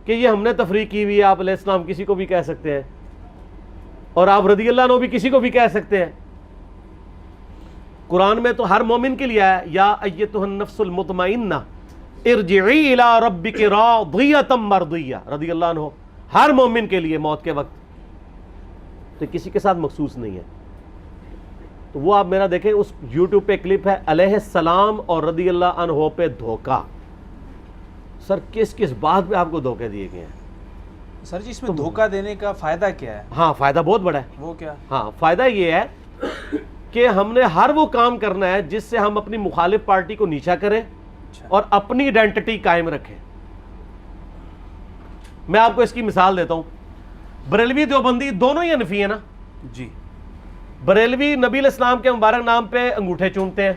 کہ یہ ہم نے تفریق کی ہوئی ہے، آپ علیہ السلام کسی کو بھی کہہ سکتے ہیں، اور آپ رضی اللہ عنہ بھی کسی کو بھی کہہ سکتے ہیں۔ قرآن میں تو ہر مومن کے لیے ہے، یا ایتھا النفس المطمئنہ ارجعی الی ربک راضیۃ مرضیہ، رضی اللہ عنہ ہر مومن کے لیے موت کے وقت، تو کسی کے ساتھ مخصوص نہیں ہے۔ تو وہ آپ میرا دیکھیں، اس یوٹیوب پہ کلپ ہے علیہ السلام اور رضی اللہ عنہ پہ دھوکہ۔ سر کس کس بات پہ آپ کو دھوکے دیے گئے ہیں؟ سر جی اس میں دھوکہ دینے کا فائدہ کیا ہے؟ ہاں فائدہ بہت بڑا ہے۔ وہ کیا؟ ہاں فائدہ یہ ہے کہ ہم نے ہر وہ کام کرنا ہے جس سے ہم اپنی مخالف پارٹی کو نیچا کریں اور اپنی آئیڈینٹی قائم رکھیں۔ میں آپ کو اس کی مثال دیتا ہوں، بریلوی دیوبندی دونوں ہی حنفی ہیں نا جی۔ بریلوی نبی علیہ السلام کے مبارک نام پہ انگوٹھے چومتے ہیں،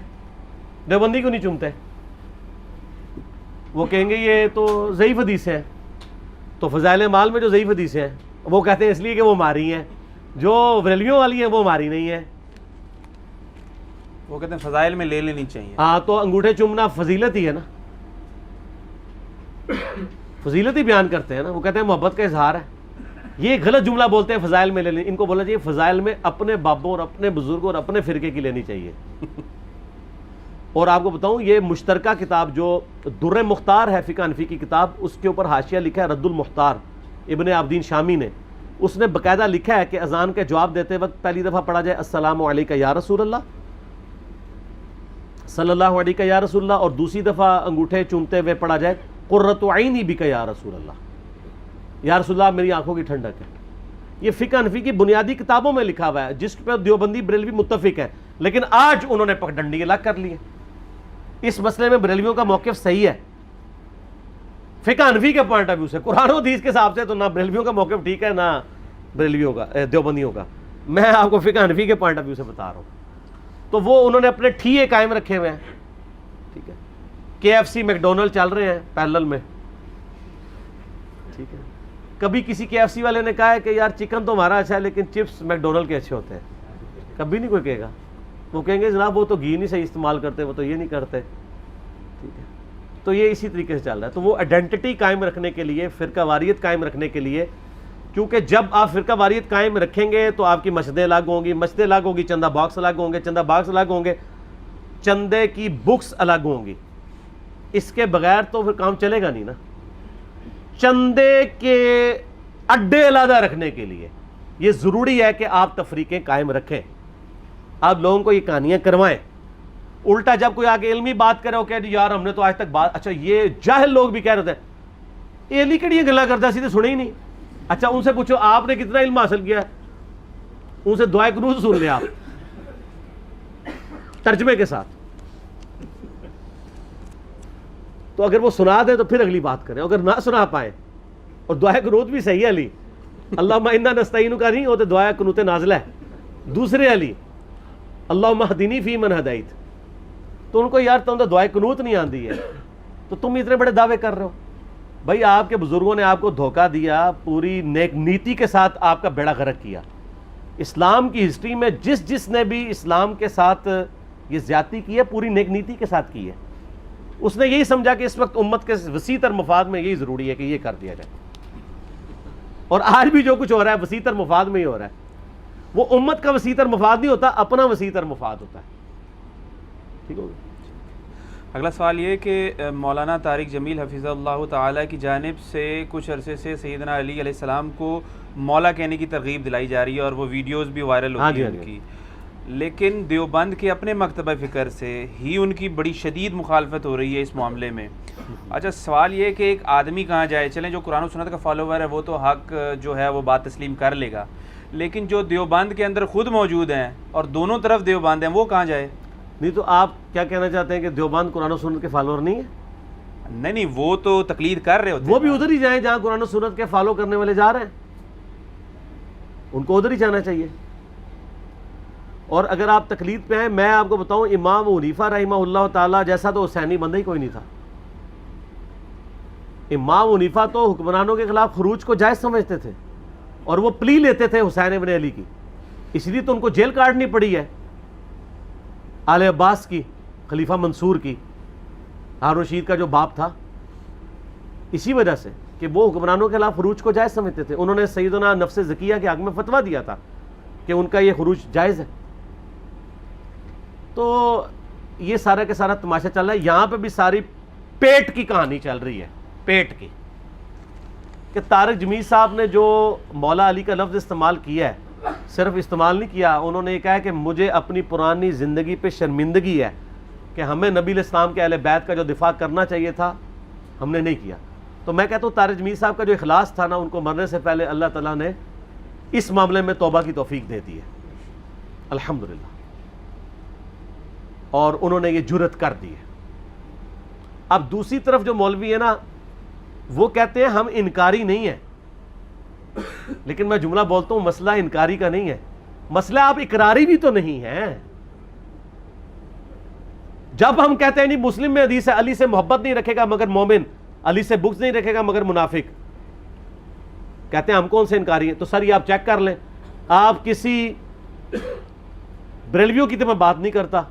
دیوبندی کیوں نہیں چومتے؟ وہ کہیں گے یہ تو ضعیف حدیث ہے، تو فضائل مال میں جو ضعیف حدیثیں ہیں وہ کہتے ہیں اس لیے کہ وہ ماری ہیں، جو بریلویوں والی ہیں وہ ماری نہیں ہیں۔ وہ کہتے ہیں فضائل میں لے لینی چاہیے۔ ہاں تو انگوٹھے چومنا فضیلت ہی ہے نا، فضیلت ہی بیان کرتے ہیں نا، وہ کہتے ہیں محبت کا اظہار ہے۔ یہ غلط جملہ بولتے ہیں فضائل میں لے لیں، ان کو بولنا چاہیے فضائل میں اپنے بابوں اور اپنے بزرگوں اور اپنے فرقے کی لینی چاہیے۔ اور آپ کو بتاؤں یہ مشترکہ کتاب جو در مختار ہے فقہ حنفی کی کتاب، اس کے اوپر حاشیہ لکھا ہے رد المختار ابن عابدین شامی نے، اس نے باقاعدہ لکھا ہے کہ اذان کا جواب دیتے وقت پہلی دفعہ پڑھا جائے السلام علیکہ یا رسول اللہ صلی اللہ علیہ یا رسول اللہ، اور دوسری دفعہ انگوٹھے چومتے ہوئے پڑھا جائے قرۃ عینی بک یا رسول اللہ، یا رسول اللہ میری آنکھوں کی ٹھنڈک ہے۔ یہ فقہ حنفی کی بنیادی کتابوں میں لکھا ہوا ہے جس پہ دیوبندی بریلوی متفق ہے، لیکن آج انہوں نے پگڈنڈی الگ کر لی ہے۔ اس مسئلے میں بریلویوں کا موقف صحیح ہے فقہ حنفی کے پوائنٹ آف ویو سے، قرآن و حدیث کے حساب سے تو نہ بریلویوں کا موقف ٹھیک ہے نہ بریلویوں کا دیوبندیوں کا، میں آپ کو فقہ حنفی کے پوائنٹ آف ویو سے بتا رہا ہوں۔ تو وہ انہوں نے اپنے ٹھیے قائم رکھے ہوئے ہیں، ٹھیک ہے۔ KFC میکڈونلڈ چل رہے ہیں پیرلل میں، ٹھیک ہے۔ کبھی کسی KFC والے نے کہا ہے کہ یار چکن تو ہمارا اچھا ہے لیکن چپس میکڈونلڈ کے اچھے ہوتے ہیں، کبھی نہیں کوئی کہے گا۔ وہ کہیں گے جناب وہ تو گھی نہیں صحیح استعمال کرتے، وہ تو یہ نہیں کرتے، ٹھیک ہے۔ تو یہ اسی طریقے سے چل رہا ہے۔ تو وہ آئیڈینٹی قائم رکھنے کے لیے، فرقہ واریت قائم رکھنے کے لیے، کیونکہ جب آپ فرقہ واریت قائم رکھیں گے تو آپ کی مسجدیں الگ ہوں گی، مسجدیں الگ ہوں گی، چندہ باکس الگ ہوں گے، چندہ باکس الگ ہوں گے، چندے کی بکس الگ ہوں گی۔ اس کے بغیر تو پھر کام چلے گا نہیں نا۔ چندے کے اڈے علیحدہ رکھنے کے لیے یہ ضروری ہے کہ آپ تفریقیں قائم رکھیں، آپ لوگوں کو یہ کہانیاں کروائیں۔ الٹا جب کوئی آگے علمی بات کرے وہ کہے یار ہم نے تو آج تک بات، اچھا یہ جاہل لوگ بھی کہہ رہے تھے یہ علی کڑی گلا کرتا سیدھے سنے ہی نہیں۔ اچھا ان سے پوچھو آپ نے کتنا علم حاصل کیا ہے، ان سے دعائے قنوت سن لیں آپ ترجمے کے ساتھ، تو اگر وہ سنا دیں تو پھر اگلی بات کریں، اگر نہ سنا پائیں اور دعائے قنوت بھی صحیح ہے علی اللہم انا نستعینک کا نہیں ہوتے، دعائے قنوت نازلہ ہے دوسرے علی اللہم اہدنی فی من ہدیت، تو ان کو یار تم تو دعائے قنوت نہیں آندی ہے تو تم اتنے بڑے دعوے کر رہے ہو۔ بھائی آپ کے بزرگوں نے آپ کو دھوکہ دیا، پوری نیک نیتی کے ساتھ آپ کا بیڑا غرق کیا۔ اسلام کی ہسٹری میں جس نے بھی اسلام کے ساتھ یہ زیادتی کی ہے پوری نیک نیتی کے ساتھ کی ہے، اس نے یہی سمجھا کہ اس وقت امت کے وسیع تر مفاد میں یہی ضروری ہے کہ یہ کر دیا جائے، اور آج بھی جو کچھ ہو رہا ہے وسیع تر مفاد میں ہی ہو رہا ہے۔ وہ امت کا وسیع تر مفاد نہیں ہوتا، اپنا وسیع تر مفاد ہوتا ہے، ٹھیک ہوگا۔ اگلا سوال یہ کہ مولانا طارق جمیل حفظہ اللہ تعالیٰ کی جانب سے کچھ عرصے سے سیدنا علی علیہ السلام کو مولا کہنے کی ترغیب دلائی جا رہی ہے اور وہ ویڈیوز بھی وائرل ہوتی ہیں ان کی، لیکن دیوبند کے اپنے مکتبہ فکر سے ہی ان کی بڑی شدید مخالفت ہو رہی ہے اس معاملے میں۔ اچھا سوال یہ ہے کہ ایک آدمی کہاں جائے، چلیں جو قرآن و سنت کا فالوور ہے وہ تو حق جو ہے وہ بات تسلیم کر لے گا، لیکن جو دیوبند کے اندر خود موجود ہیں اور دونوں طرف دیوبند ہیں وہ کہاں جائے؟ نہیں تو آپ کیا کہنا چاہتے ہیں کہ دیوبند قرآن و سنت کے فالوور نہیں ہیں؟ نہیں وہ تو تقلید کر رہے ہوتے ہیں، وہ بھی ادھر ہی جائیں جہاں قرآن و سنت کے فالو کرنے والے جا رہے ہیں، ان کو ادھر ہی جانا چاہیے۔ اور اگر آپ تقلید پہ ہیں، میں آپ کو بتاؤں امام حنیفہ رحمہ اللہ تعالیٰ جیسا تو حسینی بندہ ہی کوئی نہیں تھا۔ امام حنیفہ تو حکمرانوں کے خلاف خروج کو جائز سمجھتے تھے اور وہ پلی لیتے تھے حسین ابن علی کی، اس لیے تو ان کو جیل کاٹنی پڑی ہے آل عباس کی، خلیفہ منصور کی، ہارون رشید کا جو باپ تھا، اسی وجہ سے۔ کہ وہ حکمرانوں کے خلاف خروج کو جائز سمجھتے تھے. انہوں نے سیدنا نفس زکیہ کے حق میں فتویٰ دیا تھا کہ ان کا یہ خروج جائز ہے. تو یہ سارا کے سارا تماشا چل رہا ہے. یہاں پہ بھی ساری پیٹ کی کہانی چل رہی ہے, پیٹ کی, کہ طارق جمیل صاحب نے جو مولا علی کا لفظ استعمال کیا ہے, صرف استعمال نہیں کیا, انہوں نے یہ کہا کہ مجھے اپنی پرانی زندگی پہ شرمندگی ہے کہ ہمیں نبی علیہ السلام کے اہل بیت کا جو دفاع کرنا چاہیے تھا ہم نے نہیں کیا. تو میں کہتا ہوں طارق جمیل صاحب کا جو اخلاص تھا نا, ان کو مرنے سے پہلے اللہ تعالیٰ نے اس معاملے میں توبہ کی توفیق دے دی ہے الحمدللہ, اور انہوں نے یہ جرت کر دی ہے. اب دوسری طرف جو مولوی ہے نا, وہ کہتے ہیں ہم انکاری نہیں ہیں, لیکن میں جملہ بولتا ہوں مسئلہ انکاری کا نہیں ہے, مسئلہ آپ اقراری بھی تو نہیں ہیں. جب ہم کہتے ہیں نہیں مسلم میں حدیث ہے علی سے محبت نہیں رکھے گا مگر مومن, علی سے بغض نہیں رکھے گا مگر منافق, کہتے ہیں ہم کون سے انکاری ہیں. تو سر یہ آپ چیک کر لیں, آپ کسی بریلویوں کی تو میں بات نہیں کرتا,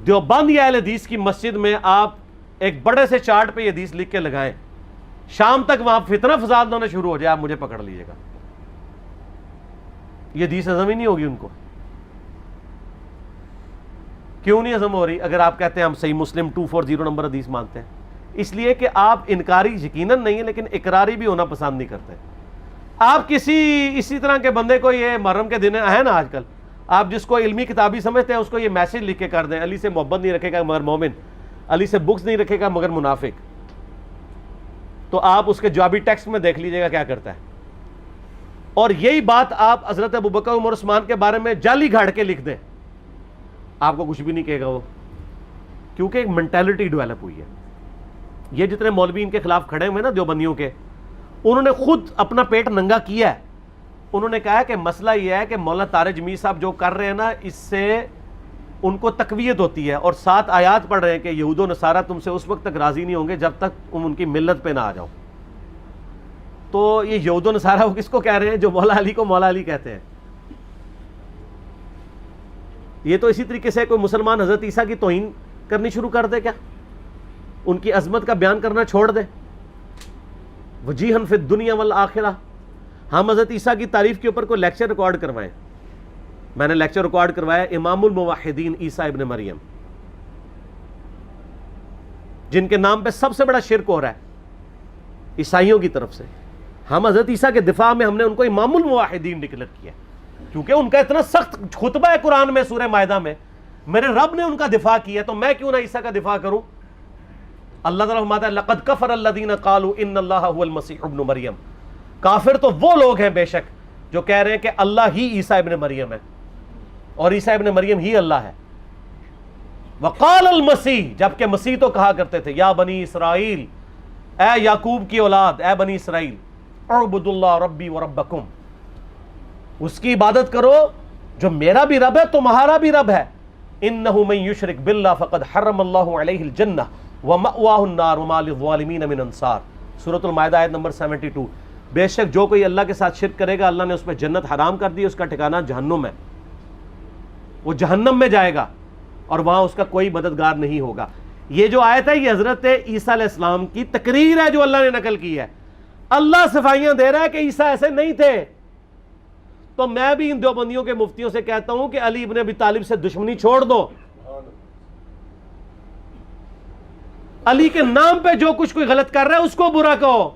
دیوبند یا اہل حدیث کی مسجد میں آپ ایک بڑے سے چارٹ پہ یہ حدیث لکھ کے لگائیں, شام تک وہاں فتنہ فساد ہونا شروع ہو جائے, آپ مجھے پکڑ لیجئے گا, یہ حدیث ہضم ہی نہیں ہوگی ان کو. کیوں نہیں ہضم ہو رہی؟ اگر آپ کہتے ہیں ہم صحیح مسلم 240 نمبر حدیث مانتے ہیں, اس لیے کہ آپ انکاری یقیناً نہیں ہے لیکن اقراری بھی ہونا پسند نہیں کرتے. آپ اسی طرح کے بندے کو, یہ محرم کے دن ہے نا آج کل, آپ جس کو علمی کتابی سمجھتے ہیں اس کو یہ میسج لکھ کے کر دیں, علی سے محبت نہیں رکھے گا مگر مومن, علی سے بغض نہیں رکھے گا مگر منافق. تو آپ اس کے جوابی ٹیکسٹ میں دیکھ لیجئے گا کیا کرتا ہے. اور یہی بات آپ حضرت ابوبکر عمر عثمان کے بارے میں جعلی گھاڑ کے لکھ دیں, آپ کو کچھ بھی نہیں کہے گا وہ, کیونکہ ایک مینٹیلٹی ڈیولپ ہوئی ہے. یہ جتنے مولوی ان کے خلاف کھڑے ہوئے نا دیوبندیوں کے, انہوں نے خود اپنا پیٹ ننگا کیا ہے. انہوں نے کہا کہ مسئلہ یہ ہے کہ مولانا طارق جمیل صاحب جو کر رہے ہیں نا, اس سے ان کو تقویت ہوتی ہے, اور 7 آیات پڑھ رہے ہیں کہ یہود و نصارہ تم سے اس وقت تک راضی نہیں ہوں گے جب تک تم ان کی ملت پہ نہ آ جاؤ. تو یہ یہود و نصارہ وہ کس کو کہہ رہے ہیں؟ جو مولا علی کو مولا علی کہتے ہیں. یہ تو اسی طریقے سے کوئی مسلمان حضرت عیسیٰ کی توہین کرنی شروع کر دے کیا, ان کی عظمت کا بیان کرنا چھوڑ دے, وجیہن فی الدنیا والآخرہ. ہم حضرت عیسیٰ کی تعریف کے اوپر کوئی لیکچر ریکارڈ کروائیں, میں نے لیکچر ریکارڈ کروایا امام الموحدین عیسیٰ ابن مریم, جن کے نام پہ سب سے بڑا شرک ہو رہا ہے عیسائیوں کی طرف سے. ہم حضرت عیسیٰ کے دفاع میں ہم نے ان کو امام الموحدین ڈکلیئر کیا, کیونکہ ان کا اتنا سخت خطبہ ہے قرآن میں سورہ مائدہ میں, میرے رب نے ان کا دفاع کیا, تو میں کیوں نہ عیسیٰ کا دفاع کروں. اللہ تعالیٰ فرماتا ہے لقد کفر الذین قالوا ان اللہ هو المسیح ابن مریم. کافر تو وہ لوگ ہیں بے شک جو کہہ رہے ہیں کہ اللہ ہی عیسیٰ ابن مریم ہے اور عیسیٰ ابن مریم ہی اللہ ہے. وقال المسیح, جبکہ مسیح تو کہا کرتے تھے یا بنی اسرائیل, اے یعقوب کی اولاد, اے بنی اسرائیل, اعبدوا اللہ ربی وربکم, اس کی عبادت کرو جو میرا بھی رب ہے تمہارا بھی رب ہے. انہ من یشرک باللہ فقد حرم اللہ علیہ الجنہ ومأواہ النار وما للظالمین من انصار. سورۃ المائدہ آیت نمبر 72. بے شک جو کوئی اللہ کے ساتھ شرک کرے گا اللہ نے اس پہ جنت حرام کر دی, اس کا ٹھکانہ جہنم ہے, وہ جہنم میں جائے گا اور وہاں اس کا کوئی مددگار نہیں ہوگا. یہ جو آیت ہے یہ حضرت عیسیٰ علیہ السلام کی تقریر ہے جو اللہ نے نقل کی ہے. اللہ صفائیاں دے رہا ہے کہ عیسیٰ ایسے نہیں تھے. تو میں بھی ان دیوبندیوں کے مفتیوں سے کہتا ہوں کہ علی ابن ابی طالب سے دشمنی چھوڑ دو. علی کے نام پہ جو کچھ کوئی غلط کر رہا ہے اس کو برا کہو,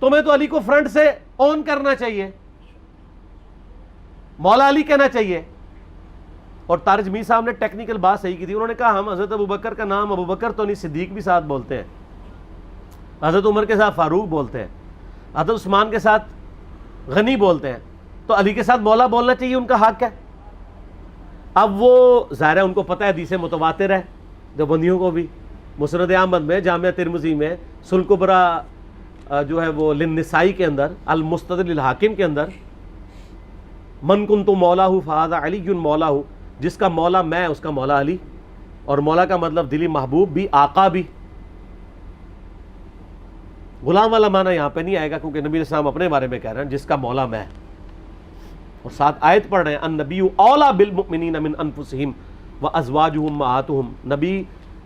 تمہیں تو علی کو فرنٹ سے آن کرنا چاہیے, مولا علی کہنا چاہیے. اور طارق جمیل صاحب نے ٹیکنیکل بات صحیح کی تھی, انہوں نے کہا ہم حضرت ابوبکر کا نام ابوبکر تو نہیں صدیق بھی ساتھ بولتے ہیں, حضرت عمر کے ساتھ فاروق بولتے ہیں, حضرت عثمان کے ساتھ غنی بولتے ہیں, تو علی کے ساتھ مولا بولنا چاہیے, ان کا حق ہے. اب وہ ظاہر ہے ان کو پتہ ہے حدیث متواتر ہے دیوبندیوں کو بھی, مسند احمد میں, جامعہ ترمذی میں, سنن کبریٰ جو ہے وہ للنسائی کے اندر, المستدرک للحاکم کے اندر, من کنت مولاہ فہذا علی مولاہ, جس کا مولا میں اس کا مولا علی. اور مولا کا مطلب دلی محبوب بھی, آقا بھی. غلام والا معنی یہاں پہ نہیں آئے گا کیونکہ نبی علیہ السلام اپنے بارے میں کہہ رہے ہیں جس کا مولا میں. اور ساتھ آیت پڑھ رہے ہیں النبی اولیٰ بالمؤمنین من انفسہم وازواجہم امہاتہم, نبی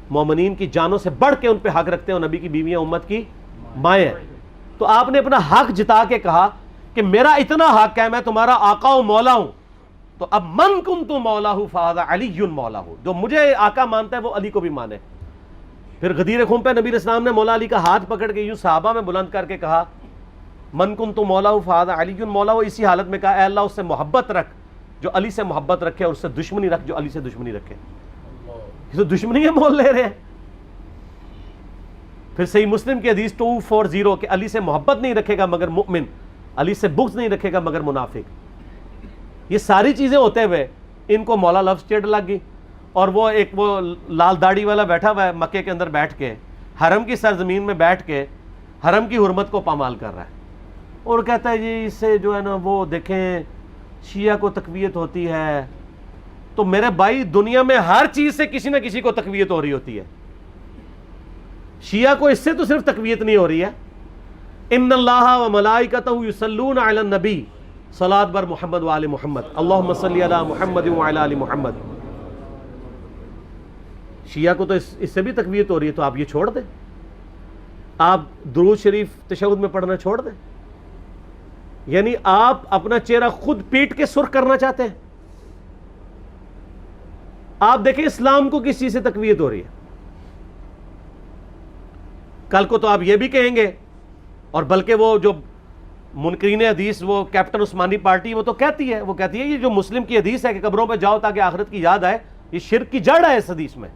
مومنین کی جانوں سے بڑھ کے ان پہ حق رکھتے ہیں, اور نبی کی بیویاں امت کی مائیں ہیں. تو آپ نے اپنا حق جتا کے کہا کہ میرا اتنا حق ہے، میں تمہارا آقا و مولا ہوں، تو اب من کنت مولاہ فہذا علی مولاہ، جو مجھے آقا مانتا ہے وہ علی کو بھی مانے۔ پھر غدیر خم پہ نبی علیہ السلام نے مولا علی کا ہاتھ پکڑ کے یوں صحابہ میں بلند کر کے کہا من کنت مولاہ فہذا علی مولاہ، اسی حالت میں کہا اے اللہ اس سے محبت رکھ جو علی سے محبت رکھے، اور اس سے دشمنی رکھ جو علی سے دشمنی رکھے۔ یہ تو دشمنی ہے مول لے رہے ہیں۔ پھر صحیح مسلم کی حدیث 240 کہ علی سے محبت نہیں رکھے گا مگر مؤمن، علی سے بغض نہیں رکھے گا مگر منافق۔ یہ ساری چیزیں ہوتے ہوئے ان کو مولا لفظ چڑ لگ گئی، اور وہ ایک وہ لال داڑھی والا بیٹھا ہوا ہے مکے کے اندر بیٹھ کے، حرم کی سرزمین میں بیٹھ کے حرم کی حرمت کو پامال کر رہا ہے، اور کہتا ہے جی اس سے جو ہے نا وہ دیکھیں شیعہ کو تقویت ہوتی ہے۔ تو میرے بھائی دنیا میں ہر چیز سے کسی نہ کسی کو تقویت ہو رہی ہوتی ہے، شیعہ کو اس سے تو صرف تقویت نہیں ہو رہی ہے۔ ان اللہ و ملائکتہ یصلون علی النبی، صلاۃ بر محمد و آل محمد، اللہم صلی علی محمد و علی آل محمد۔ شیعہ کو تو اس سے بھی تقویت ہو رہی ہے، تو آپ یہ چھوڑ دیں، آپ درود شریف تشہد میں پڑھنا چھوڑ دیں۔ یعنی آپ اپنا چہرہ خود پیٹ کے سرخ کرنا چاہتے ہیں۔ آپ دیکھیں اسلام کو کس چیز سے تقویت ہو رہی ہے۔ کل کو تو آپ یہ بھی کہیں گے، اور بلکہ وہ جو منکرین حدیث وہ کیپٹن عثمانی پارٹی وہ تو کہتی ہے، یہ جو مسلم کی حدیث ہے کہ قبروں پہ جاؤ تاکہ آخرت کی یاد آئے، یہ شرک کی جڑ ہے اس حدیث میں،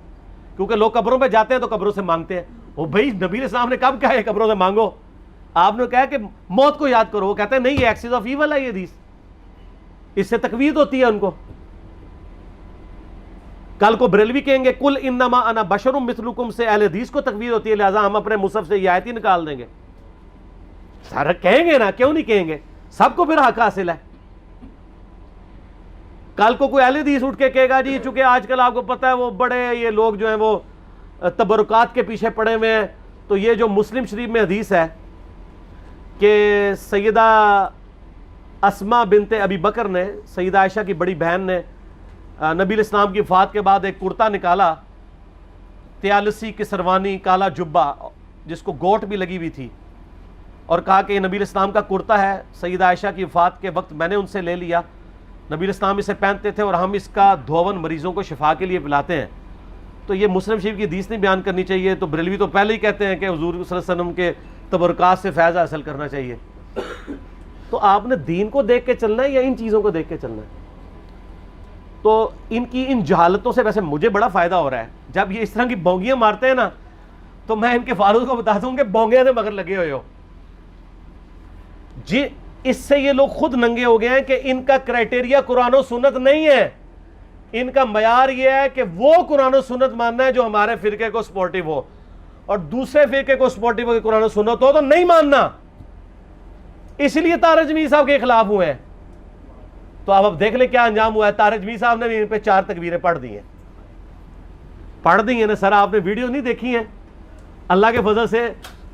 کیونکہ لوگ قبروں پہ جاتے ہیں تو قبروں سے مانگتے ہیں۔ وہ بھائی نبی علیہ السلام نے کب کہا ہے قبروں سے مانگو؟ آپ نے کہا کہ موت کو یاد کرو، وہ کہتے ہیں نہیں یہ ایکسس آف ایول ہے، یہ حدیث اس سے تقویت ہوتی ہے ان کو۔ کل کو بریلوی کہیں گے کل انما انا بشر مثلکم سے اہل حدیث کو تقویت ہوتی ہے، لہٰذا ہم اپنے مصحف سے یہ آیت ہی نکال دیں گے۔ سارا کہیں گے نا، کیوں نہیں کہیں گے؟ سب کو پھر حق حاصل ہے۔ کل کو کوئی اہل حدیث اٹھ کے کہے گا جی چونکہ آج کل آپ کو پتہ ہے وہ بڑے یہ لوگ جو ہیں وہ تبرکات کے پیچھے پڑے ہوئے ہیں، تو یہ جو مسلم شریف میں حدیث ہے کہ سیدہ اسماء بنت ابی بکر نے، سیدہ عائشہ کی بڑی بہن نے، نبی علیہ السلام کی وفات کے بعد ایک کرتا نکالا 43 کسروانی کالا جبہ جس کو گوٹ بھی لگی ہوئی تھی، اور کہا کہ یہ نبی علیہ السلام کا کرتا ہے، سیدہ عائشہ کی وفات کے وقت میں نے ان سے لے لیا، نبی علیہ السلام اسے پہنتے تھے اور ہم اس کا دھون مریضوں کو شفا کے لیے پلاتے ہیں۔ تو یہ مسلم شریف کی حدیث نہیں بیان کرنی چاہیے، تو بریلوی تو پہلے ہی کہتے ہیں کہ حضور صلی اللہ علیہ وسلم کے تبرکات سے فیض حاصل کرنا چاہیے۔ تو آپ نے دین کو دیکھ کے چلنا ہے یا ان چیزوں کو دیکھ کے چلنا ہے؟ تو ان کی ان جہالتوں سے ویسے مجھے بڑا فائدہ ہو رہا ہے، جب یہ اس طرح کی بونگیاں مارتے ہیں نا تو میں ان کے فالوز کو بتاتا ہوں کہ بونگیاں سے مگر لگے ہوئے ہو جی۔ اس سے یہ لوگ خود ننگے ہو گئے ہیں کہ ان کا کرائٹیریا قرآن و سنت نہیں ہے، ان کا معیار یہ ہے کہ وہ قرآن و سنت ماننا ہے جو ہمارے فرقے کو سپورٹیو ہو، اور دوسرے فرقے کو سپورٹیو ہو کہ قرآن و سنت ہو تو نہیں ماننا۔ اس لیے طارق جمیل صاحب کے خلاف ہوئے ہیں۔ تو اب دیکھ لیں کیا انجام ہوا ہے۔ طارق جمیل صاحب نے بھی ان پہ 4 تکبیریں پڑھ دی ہیں نا سر، آپ نے ویڈیو نہیں دیکھی ہیں؟ اللہ کے فضل سے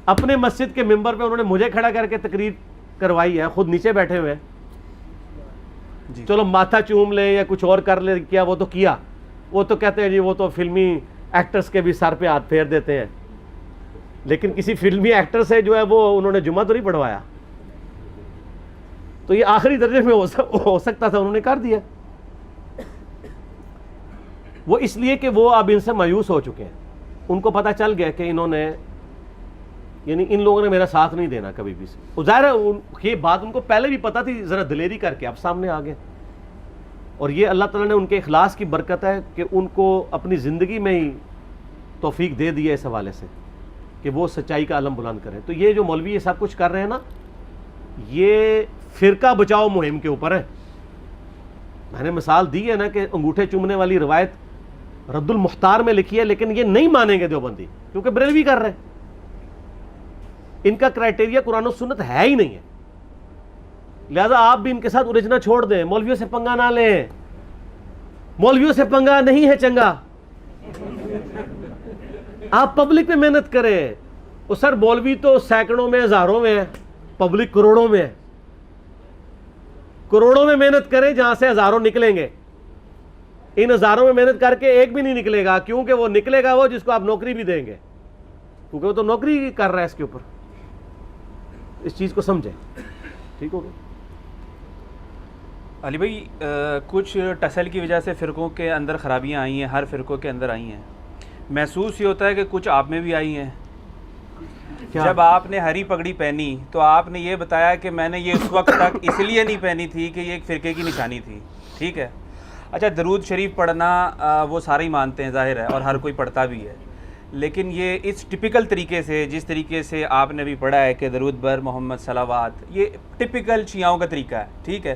اپنے مسجد کے ممبر پہ انہوں نے مجھے کھڑا کر کے تقریر کروائی ہے، خود نیچے بیٹھے ہوئے ہیں۔ چلو ماتھا چوم لے یا کچھ اور کر لے، کیا وہ تو کیا، وہ تو کہتے ہیں جی وہ تو فلمی ایکٹرز کے بھی سر پہ ہاتھ پھیر دیتے ہیں، لیکن کسی فلمی ایکٹر سے جو ہے وہ انہوں نے جمعہ تو نہیں پڑھوایا۔ تو یہ آخری درجے میں ہو سکتا تھا، انہوں نے کر دیا۔ وہ اس لیے کہ وہ اب ان سے مایوس ہو چکے ہیں، ان کو پتہ چل گیا کہ انہوں نے یعنی ان لوگوں نے میرا ساتھ نہیں دینا کبھی بھی۔ ظاہر ہے یہ بات ان کو پہلے بھی پتہ تھی، ذرا دلیری کر کے اب سامنے آ گئے، اور یہ اللہ تعالیٰ نے ان کے اخلاص کی برکت ہے کہ ان کو اپنی زندگی میں ہی توفیق دے دی ہے اس حوالے سے کہ وہ سچائی کا علم بلند کریں۔ تو یہ جو مولوی یہ سب کچھ کر رہے ہیں نا، یہ فرقہ بچاؤ مہم کے اوپر ہے۔ میں نے مثال دی ہے نا کہ انگوٹھے چومنے والی روایت رد المختار میں لکھی ہے، لیکن یہ نہیں مانیں گے دیوبندی، کیونکہ بریلوی کر رہے ہیں۔ ان کا کرائٹیریا قرآن و سنت ہے ہی نہیں ہے، لہذا آپ بھی ان کے ساتھ الجھنا چھوڑ دیں، مولویوں سے پنگا نہ لیں، مولویوں سے پنگا نہیں ہے چنگا۔ آپ پبلک پہ محنت کریں۔ وہ سر مولوی تو سینکڑوں میں ہزاروں میں ہے، پبلک کروڑوں میں ہے۔ کروڑوں میں محنت کریں جہاں سے ہزاروں نکلیں گے، ان ہزاروں میں محنت کر کے ایک بھی نہیں نکلے گا، کیونکہ وہ نکلے گا وہ جس کو آپ نوکری بھی دیں گے، کیونکہ وہ تو نوکری کر رہا ہے اس کے اوپر۔ اس چیز کو سمجھیں. ٹھیک ہو گیا. علی بھائی کچھ ٹسل کی وجہ سے فرقوں کے اندر خرابیاں آئی ہیں, ہر فرقوں کے اندر آئی ہیں. محسوس یہ ہوتا ہے کہ کچھ آپ میں بھی آئی ہیں. جب آپ نے ہری پگڑی پہنی تو آپ نے یہ بتایا کہ میں نے یہ اس وقت تک اس لیے نہیں پہنی تھی کہ یہ ایک فرقے کی نشانی تھی. ٹھیک ہے. اچھا, درود شریف پڑھنا وہ سارے ہی مانتے ہیں, ظاہر ہے, اور ہر کوئی پڑھتا بھی ہے, لیکن یہ اس ٹپیکل طریقے سے, جس طریقے سے آپ نے بھی پڑھا ہے کہ درود بر محمد صلوات, یہ ٹپیکل شیعوں کا طریقہ ہے. ٹھیک ہے.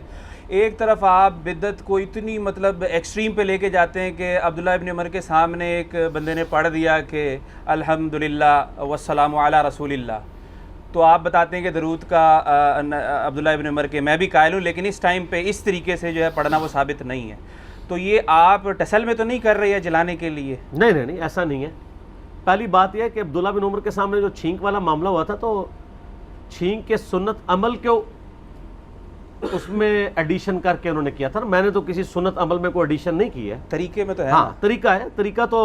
ایک طرف آپ بدعت کو اتنی مطلب ایکسٹریم پہ لے کے جاتے ہیں کہ عبداللہ ابن عمر کے سامنے ایک بندے نے پڑھ دیا کہ الحمدللہ والسلام علی رسول اللہ, تو آپ بتاتے ہیں کہ درود کا عبداللہ ابن عمر کے میں بھی قائل ہوں, لیکن اس ٹائم پہ اس طریقے سے جو ہے پڑھنا وہ ثابت نہیں ہے. تو یہ آپ ٹسل میں تو نہیں کر رہے ہیں جلانے کے لیے؟ نہیں, ایسا نہیں ہے. پہلی بات یہ ہے کہ عبداللہ بن عمر کے سامنے جو چھینک والا معاملہ ہوا تھا, تو چھینک کے سنت عمل کو اس میں ایڈیشن کر کے انہوں نے کیا تھا. میں نے تو کسی سنت عمل میں کوئی ایڈیشن نہیں کی ہے. طریقے میں تو ہے. ہاں, طریقہ ہے. طریقہ تو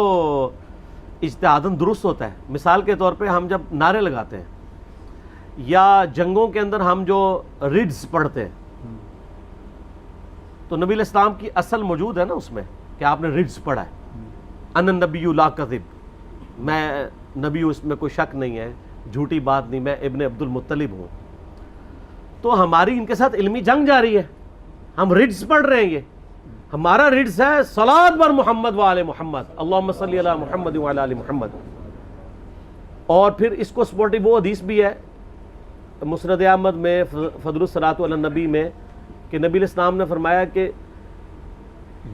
اجتہاداً درست ہوتا ہے. مثال کے طور پہ ہم جب نعرے لگاتے ہیں یا جنگوں کے اندر ہم جو ریڈز پڑھتے ہیں, تو نبی علیہ السلام کی اصل موجود ہے نا اس میں کہ آپ نے ریڈز پڑھا ہے. ان النبی لا کذب, میں نبی ہوں, اس میں کوئی شک نہیں ہے, جھوٹی بات نہیں, میں ابن عبد المطلب ہوں. تو ہماری ان کے ساتھ علمی جنگ جاری ہے. ہم ریڈز پڑھ رہے ہیں. یہ ہمارا ریڈز ہے صلاۃ بر محمد وآل محمد, اللہم صلی علی محمد وعلی آل محمد. اور پھر اس کو سپورٹنگ وہ حدیث بھی ہے مسند احمد میں فضل الصلاۃ علی النبی میں کہ نبی علیہ السلام نے فرمایا کہ